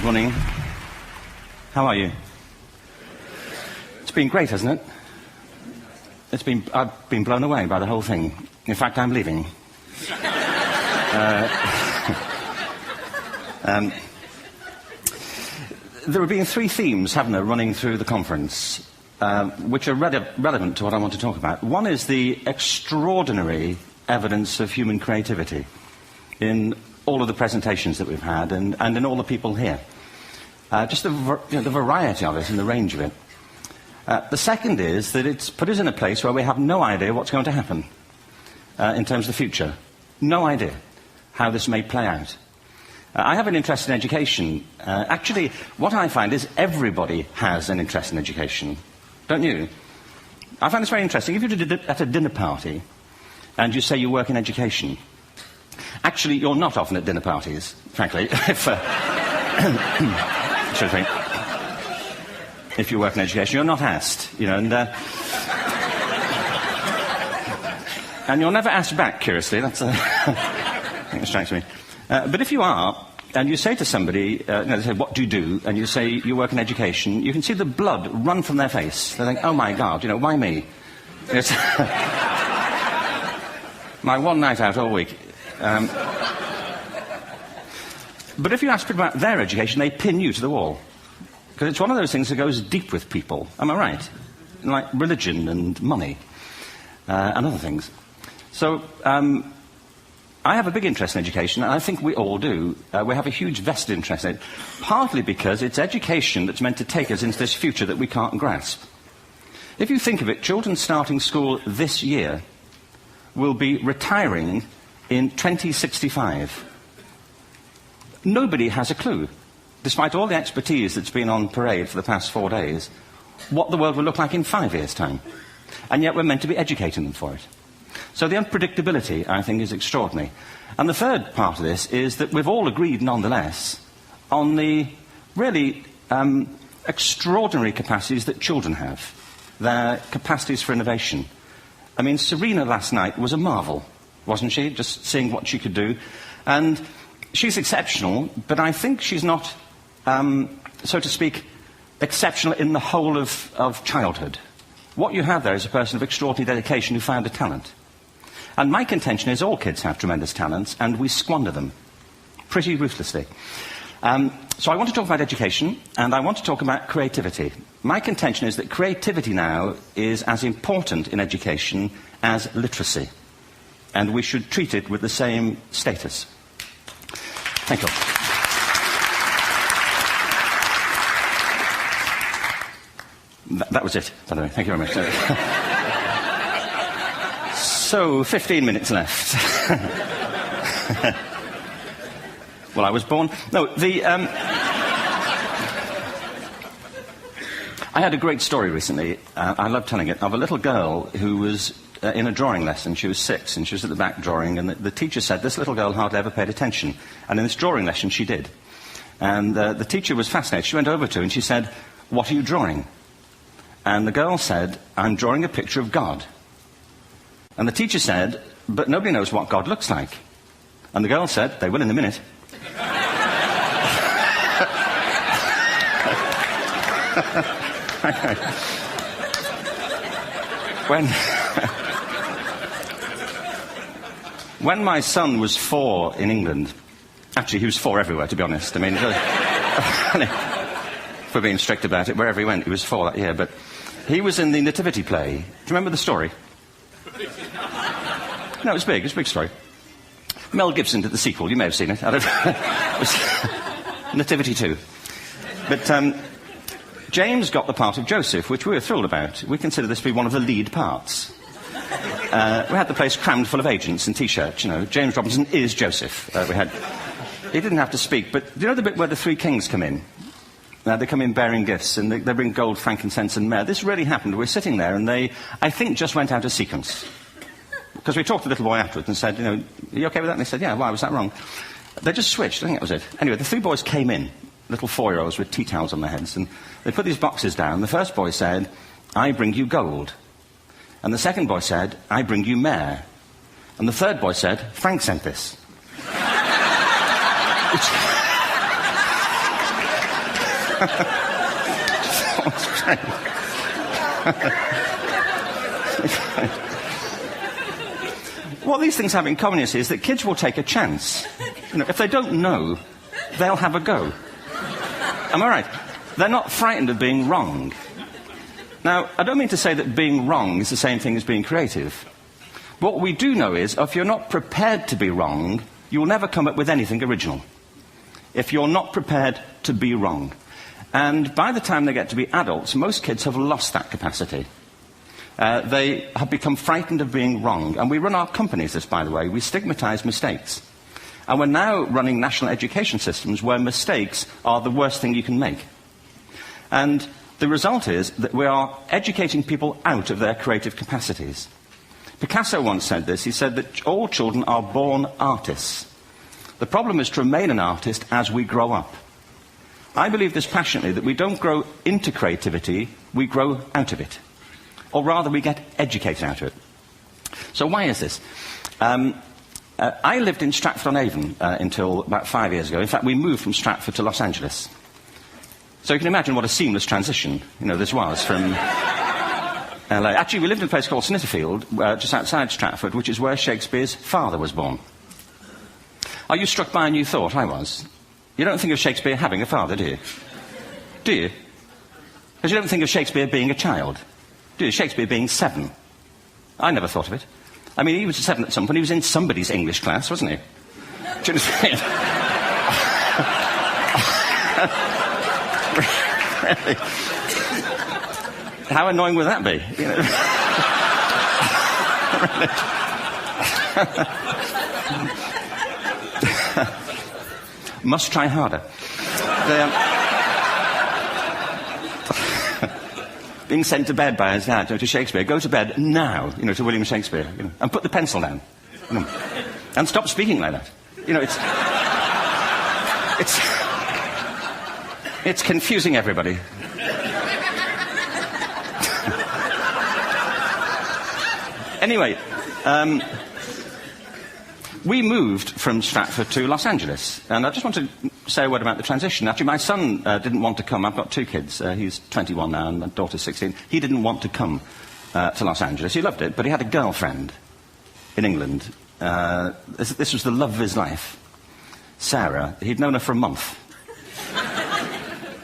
Morning. How are you? It's been great, hasn't it? I've been blown away by the whole thing. In fact, I'm leaving. There have been three themes, haven't there, running through the conference, which are relevant to what I want to talk about. One is the extraordinary evidence of human creativity in all of the presentations that we've had and in all the people here. Just the variety of it and the range of it. The second is that it's put us in a place where we have no idea what's going to happen in terms of the future. No idea how this may play out. I have an interest in education. Actually, what I find is everybody has an interest in education. Don't you? I find this very interesting. If you're at a dinner party and you say you work in education, actually, you're not often at dinner parties, frankly. If you work in education, you're not asked, and you're never asked back, curiously. That's I think it strikes me. But if you are, and you say to somebody, they say, what do you do? And you say, you work in education, you can see the blood run from their face. They think, oh my God, why me? It's my one night out all week. But if you ask people about their education, they pin you to the wall. Because it's one of those things that goes deep with people. Am I right? Like religion and money and other things. So I have a big interest in education, and I think we all do. We have a huge vested interest in it, partly because it's education that's meant to take us into this future that we can't grasp. If you think of it, children starting school this year will be retiring in 2065. Nobody has a clue, despite all the expertise that's been on parade for the past 4 days, what the world will look like in 5 years' time. And yet we're meant to be educating them for it. So the unpredictability, I think, is extraordinary. And the third part of this is that we've all agreed, nonetheless, on the really extraordinary capacities that children have, their capacities for innovation. I mean, Serena last night was a marvel, wasn't she? Just seeing what she could do. And she's exceptional, but I think she's not, so to speak, exceptional in the whole of childhood. What you have there is a person of extraordinary dedication who found a talent. And my contention is all kids have tremendous talents, and we squander them pretty ruthlessly. So I want to talk about education, and I want to talk about creativity. My contention is that creativity now is as important in education as literacy, and we should treat it with the same status. Thank you. That was it, by the way. Thank you very much. So, 15 minutes left. Well, I was born... No, I had a great story recently, I love telling it, of a little girl who was in a drawing lesson. She was 6, and she was at the back drawing, and the teacher said, this little girl hardly ever paid attention. And in this drawing lesson, she did. And the teacher was fascinated. She went over to her and she said, what are you drawing? And the girl said, I'm drawing a picture of God. And the teacher said, but nobody knows what God looks like. And the girl said, they will in a minute. When my son was 4 in England, actually he was 4 everywhere, to be honest. I mean, if we're being strict about it, wherever he went, he was 4 that year. But he was in the Nativity play. Do you remember the story? No, it was big. It was a big story. Mel Gibson did the sequel. You may have seen it. I don't know. It was Nativity 2. But James got the part of Joseph, which we were thrilled about. We consider this to be one of the lead parts. We had the place crammed full of agents in T-shirts, James Robinson is Joseph. He didn't have to speak, but do you know the bit where the 3 kings come in? They come in bearing gifts, and they bring gold, frankincense, and myrrh. This really happened. We're sitting there, and they, I think, just went out of sequence. Because we talked to the little boy afterwards and said, are you okay with that? And they said, yeah, why was that wrong? They just switched. I think that was it. Anyway, the 3 boys came in, little 4-year-olds with tea towels on their heads, and they put these boxes down. The first boy said, I bring you gold. And the second boy said, I bring you myrrh. And the third boy said, Frank sent this. What these things have in common, you see, is that kids will take a chance. If they don't know, they'll have a go. Am I right? They're not frightened of being wrong. Now, I don't mean to say that being wrong is the same thing as being creative. What we do know is, if you're not prepared to be wrong, you'll never come up with anything original. If you're not prepared to be wrong. And by the time they get to be adults, most kids have lost that capacity. They have become frightened of being wrong. And we run our companies this, by the way. We stigmatize mistakes. And we're now running national education systems where mistakes are the worst thing you can make. And the result is that we are educating people out of their creative capacities. Picasso once said this. He said that all children are born artists. The problem is to remain an artist as we grow up. I believe this passionately, that we don't grow into creativity, we grow out of it. Or rather, we get educated out of it. So why is this? I lived in Stratford-on-Avon until about 5 years ago. In fact, we moved from Stratford to Los Angeles. So you can imagine what a seamless transition, this was from LA. Actually, we lived in a place called Snitterfield, just outside Stratford, which is where Shakespeare's father was born. Are you struck by a new thought? I was. You don't think of Shakespeare having a father, do you? Do you? Because you don't think of Shakespeare being a child. Do you? Shakespeare being 7. I never thought of it. I mean, he was 7 at some point. He was in somebody's English class, wasn't he? Do you understand? Really? How annoying would that be? Must try harder. Being sent to bed by his dad to Shakespeare. Go to bed now, to William Shakespeare, and put the pencil down, and stop speaking like that. It's confusing everybody. Anyway, we moved from Stratford to Los Angeles, and I just want to say a word about the transition. Actually, my son didn't want to come. I've got 2 kids. He's 21 now, and my daughter's 16. He didn't want to come to Los Angeles. He loved it, but he had a girlfriend in England. This was the love of his life, Sarah. He'd known her for a month.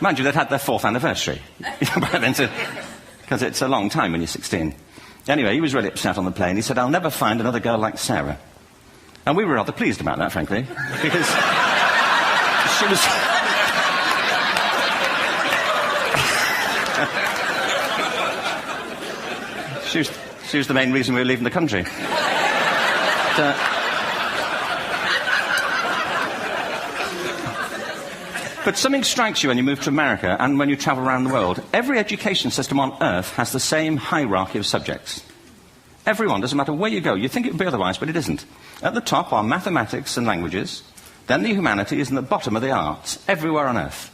Mind you, they'd had their 4th anniversary by then, because it's a long time when you're 16. Anyway, he was really upset on the plane. He said, "I'll never find another girl like Sarah." And we were rather pleased about that, frankly, because she was the main reason we were leaving the country. But something strikes you when you move to America and when you travel around the world. Every education system on Earth has the same hierarchy of subjects. Everyone, doesn't matter where you go. You'd think it would be otherwise, but it isn't. At the top are mathematics and languages, then the humanities, and at the bottom are the arts, everywhere on Earth.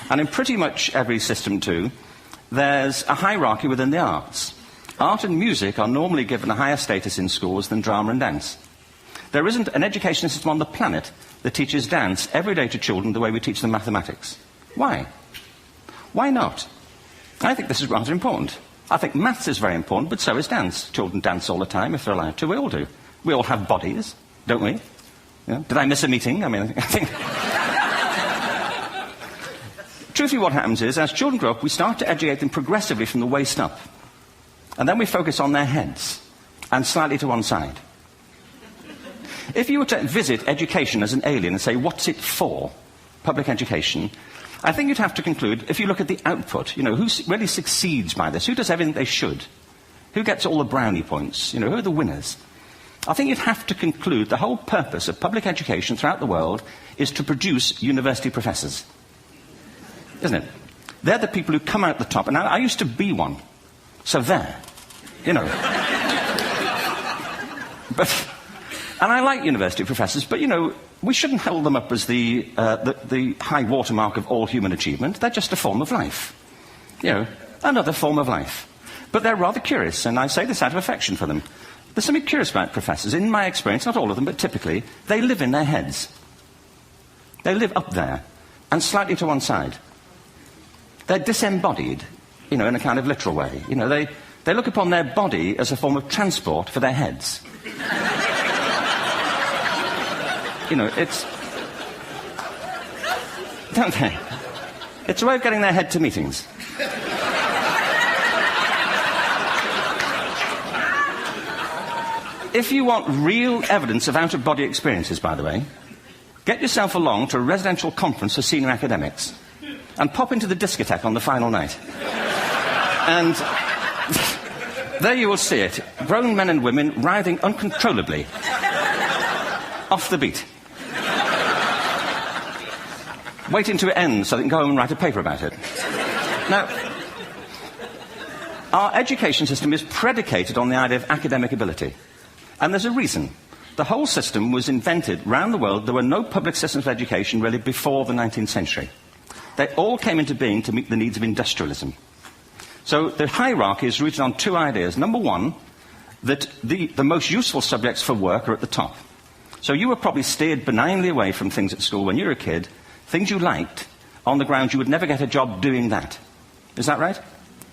And in pretty much every system, too, there's a hierarchy within the arts. Art and music are normally given a higher status in schools than drama and dance. There isn't an education system on the planet that teaches dance every day to children the way we teach them mathematics. Why? Why not? I think this is rather important. I think maths is very important, but so is dance. Children dance all the time if they're allowed to. We all do. We all have bodies, don't we? Did I miss a meeting? I think... Truthfully, what happens is, as children grow up, we start to educate them progressively from the waist up. And then we focus on their heads, and slightly to one side. If you were to visit education as an alien and say, what's it for, public education, I think you'd have to conclude, if you look at the output, who really succeeds by this, who does everything they should, who gets all the brownie points, who are the winners. I think you'd have to conclude the whole purpose of public education throughout the world is to produce university professors. Isn't it? They're the people who come out the top, and I used to be one. So there, And I like university professors, but, we shouldn't hold them up as the high watermark of all human achievement. They're just a form of life. Another form of life. But they're rather curious, and I say this out of affection for them. There's something curious about professors. In my experience, not all of them, but typically, they live in their heads. They live up there, and slightly to one side. They're disembodied, in a kind of literal way. They look upon their body as a form of transport for their heads. It's... Don't they? It's a way of getting their head to meetings. If you want real evidence of out-of-body experiences, by the way, get yourself along to a residential conference for senior academics and pop into the discotheque on the final night. And there you will see it. Grown men and women writhing uncontrollably off the beat. Waiting to end so they can go home and write a paper about it. Now, our education system is predicated on the idea of academic ability. And there's a reason. The whole system was invented around the world. There were no public systems of education really before the 19th century. They all came into being to meet the needs of industrialism. So the hierarchy is rooted on two ideas. Number one, that the most useful subjects for work are at the top. So you were probably steered benignly away from things at school when you were a kid, things you liked, on the grounds you would never get a job doing that. Is that right?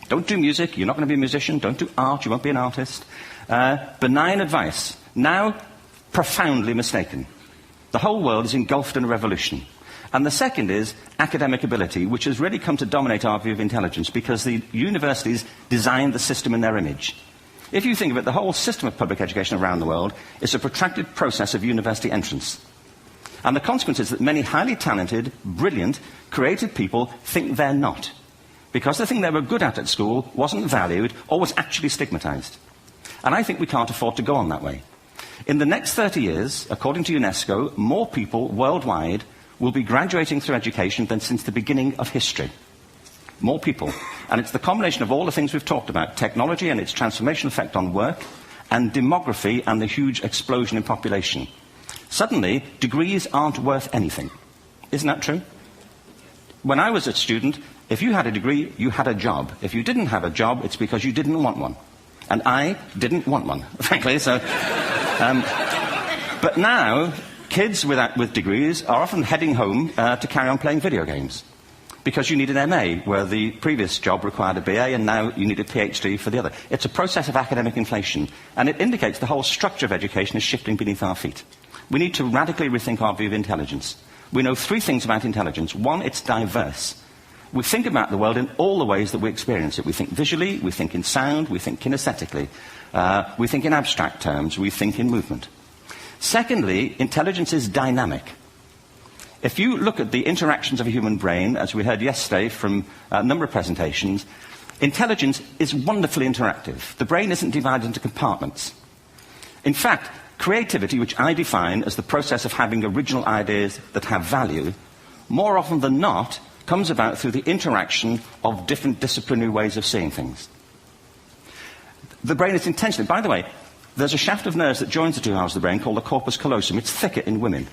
Don't do music, you're not going to be a musician. Don't do art, you won't be an artist. Benign advice. Now, profoundly mistaken. The whole world is engulfed in a revolution. And the second is academic ability, which has really come to dominate our view of intelligence because the universities designed the system in their image. If you think of it, the whole system of public education around the world is a protracted process of university entrance. And the consequence is that many highly talented, brilliant, creative people think they're not. Because the thing they were good at school wasn't valued or was actually stigmatized. And I think we can't afford to go on that way. In the next 30 years, according to UNESCO, more people worldwide will be graduating through education than since the beginning of history. More people. And it's the combination of all the things we've talked about, technology and its transformational effect on work, and demography and the huge explosion in population. Suddenly, degrees aren't worth anything. Isn't that true? When I was a student, if you had a degree, you had a job. If you didn't have a job, it's because you didn't want one. And I didn't want one, frankly, so... but now, kids with degrees are often heading home to carry on playing video games. Because you need an MA, where the previous job required a BA, and now you need a PhD for the other. It's a process of academic inflation, and it indicates the whole structure of education is shifting beneath our feet. We need to radically rethink our view of intelligence. We know three things about intelligence. One, it's diverse. We think about the world in all the ways that we experience it. We think visually, we think in sound, we think kinesthetically, we think in abstract terms, we think in movement. Secondly, intelligence is dynamic. If you look at the interactions of a human brain, as we heard yesterday from a number of presentations, intelligence is wonderfully interactive. The brain isn't divided into compartments. In fact, creativity, which I define as the process of having original ideas that have value, more often than not, comes about through the interaction of different disciplinary ways of seeing things. The brain is intentionally... By the way, there's a shaft of nerves that joins the two halves of the brain called the corpus callosum. It's thicker in women.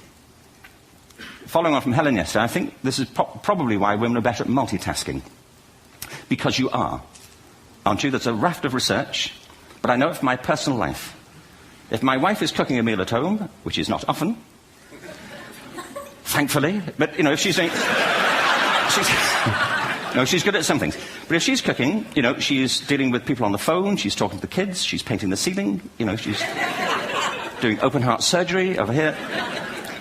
Following on from Helen yesterday, I think this is probably why women are better at multitasking. Because you are. Aren't you? There's a raft of research, but I know it from my personal life. If my wife is cooking a meal at home, which is not often, thankfully, but, if she's doing... she's good at some things. But if she's cooking, she's dealing with people on the phone, she's talking to the kids, she's painting the ceiling, she's doing open heart surgery over here.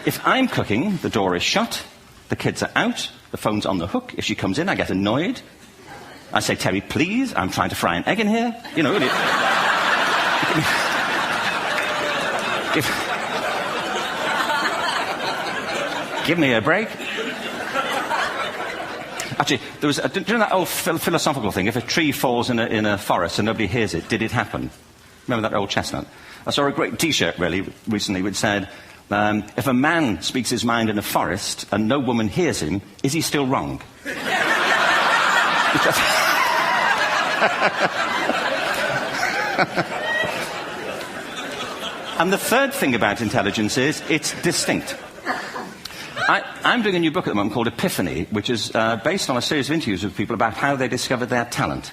If I'm cooking, the door is shut, the kids are out, the phone's on the hook. If she comes in, I get annoyed. I say, Terry, please, I'm trying to fry an egg in here. Give me a break. Actually, there was do you know that old philosophical thing? If a tree falls in a forest and nobody hears it, did it happen? Remember that old chestnut? I saw a great T-shirt recently which said, if a man speaks his mind in a forest and no woman hears him, is he still wrong? And the third thing about intelligence is it's distinct. I'm doing a new book at the moment called Epiphany, which is based on a series of interviews with people about how they discovered their talent.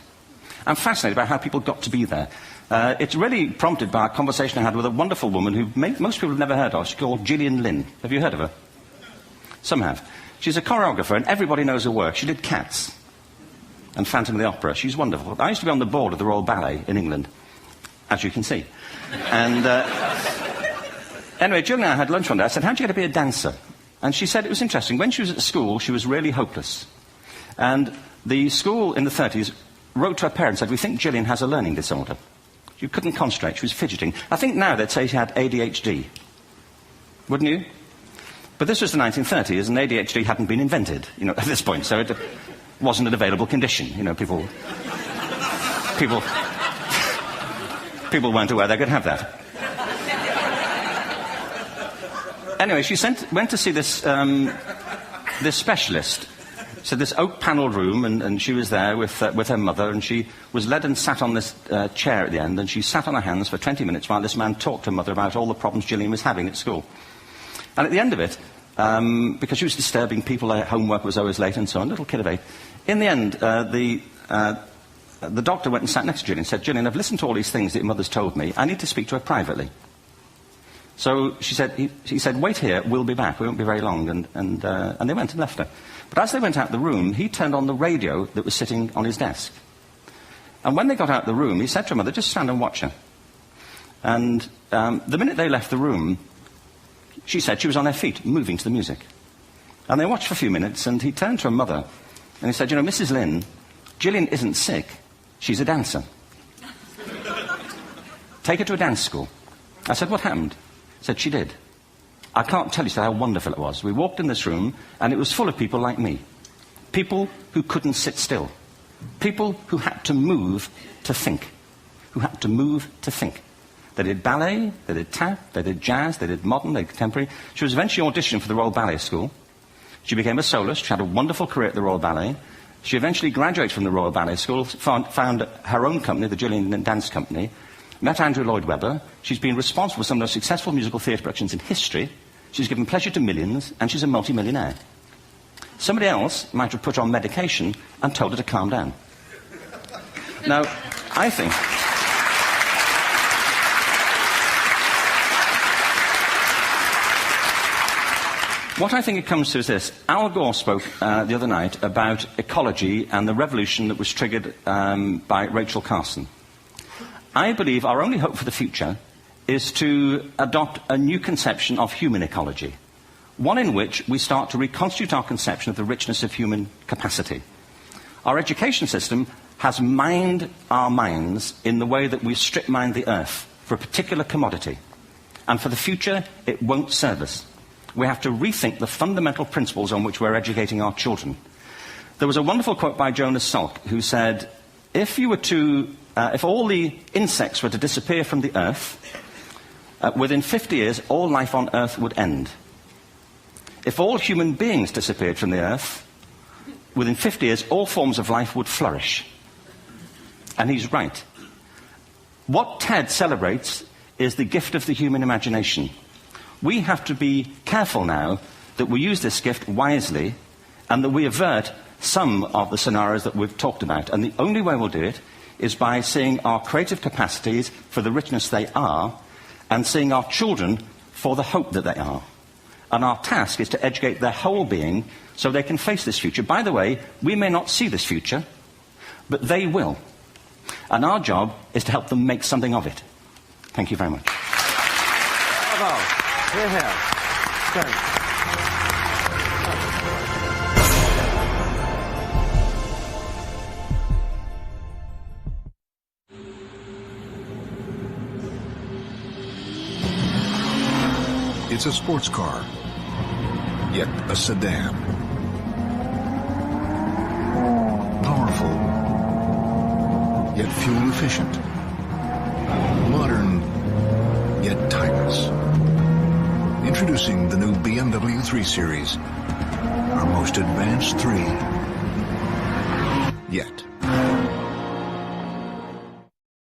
I'm fascinated about how people got to be there. It's really prompted by a conversation I had with a wonderful woman who most people have never heard of. She's called Gillian Lynn. Have you heard of her? Some have. She's a choreographer, and everybody knows her work. She did Cats. and Phantom of the Opera. She's wonderful. I used to be on the board of the Royal Ballet in England, as you can see. And anyway, Jill and I had lunch one day. I said, how'd you get to be a dancer? And she said it was interesting. When she was at school, she was really hopeless. And the school in the 30s wrote to her parents and said, we think Gillian has a learning disorder. She couldn't concentrate. She was fidgeting. I think now they'd say she had ADHD. Wouldn't you? But this was the 1930s, and ADHD hadn't been invented, at this point, so it wasn't an available condition. People weren't aware they could have that. Anyway, she went to see this specialist. So this oak-panelled room, and she was there with her mother, and she was led and sat on this chair at the end, and she sat on her hands for 20 minutes while this man talked to her mother about all the problems Gillian was having at school. And at the end of it, because she was disturbing people, her homework was always late and so on, little kid of 8, in the end, the doctor went and sat next to Gillian and said, Gillian, I've listened to all these things that your mother's told me. I need to speak to her privately. So he said, wait here, we'll be back. We won't be very long. And they went and left her. But as they went out the room, he turned on the radio that was sitting on his desk. And when they got out the room, he said to her mother, just stand and watch her. And the minute they left the room, she said she was on her feet, moving to the music. And they watched for a few minutes, and he turned to her mother, and he said, Mrs. Lynn, Gillian isn't sick. She's a dancer. Take her to a dance school. I said, what happened? He said, she did. I can't tell you how wonderful it was. We walked in this room, and it was full of people like me. People who couldn't sit still. People who had to move to think. Who had to move to think. They did ballet, they did tap, they did jazz, they did modern, they did contemporary. She was eventually auditioned for the Royal Ballet School. She became a soloist. She had a wonderful career at the Royal Ballet. She eventually graduated from the Royal Ballet School, found her own company, the Gillian Dance Company, met Andrew Lloyd Webber. She's been responsible for some of the most successful musical theatre productions in history. She's given pleasure to millions, and she's a multi-millionaire. Somebody else might have put her on medication and told her to calm down. Now, I think... What I think it comes to is this. Al Gore spoke the other night about ecology and the revolution that was triggered by Rachel Carson. I believe our only hope for the future is to adopt a new conception of human ecology, one in which we start to reconstitute our conception of the richness of human capacity. Our education system has mined our minds in the way that we strip mine the earth for a particular commodity, and for the future it won't serve us. We have to rethink the fundamental principles on which we're educating our children. There was a wonderful quote by Jonas Salk, who said, if all the insects were to disappear from the earth, within 50 years, all life on earth would end. If all human beings disappeared from the earth, within 50 years, all forms of life would flourish. And he's right. What TED celebrates is the gift of the human imagination. We have to be careful now that we use this gift wisely and that we avert some of the scenarios that we've talked about. And the only way we'll do it is by seeing our creative capacities for the richness they are and seeing our children for the hope that they are. And our task is to educate their whole being so they can face this future. By the way, we may not see this future, but they will. And our job is to help them make something of it. Thank you very much. Bravo. Here, here. Stand. It's a sports car, yet a sedan. Powerful, yet fuel efficient. Modern, yet timeless. Introducing the new BMW 3 Series, our most advanced 3 yet.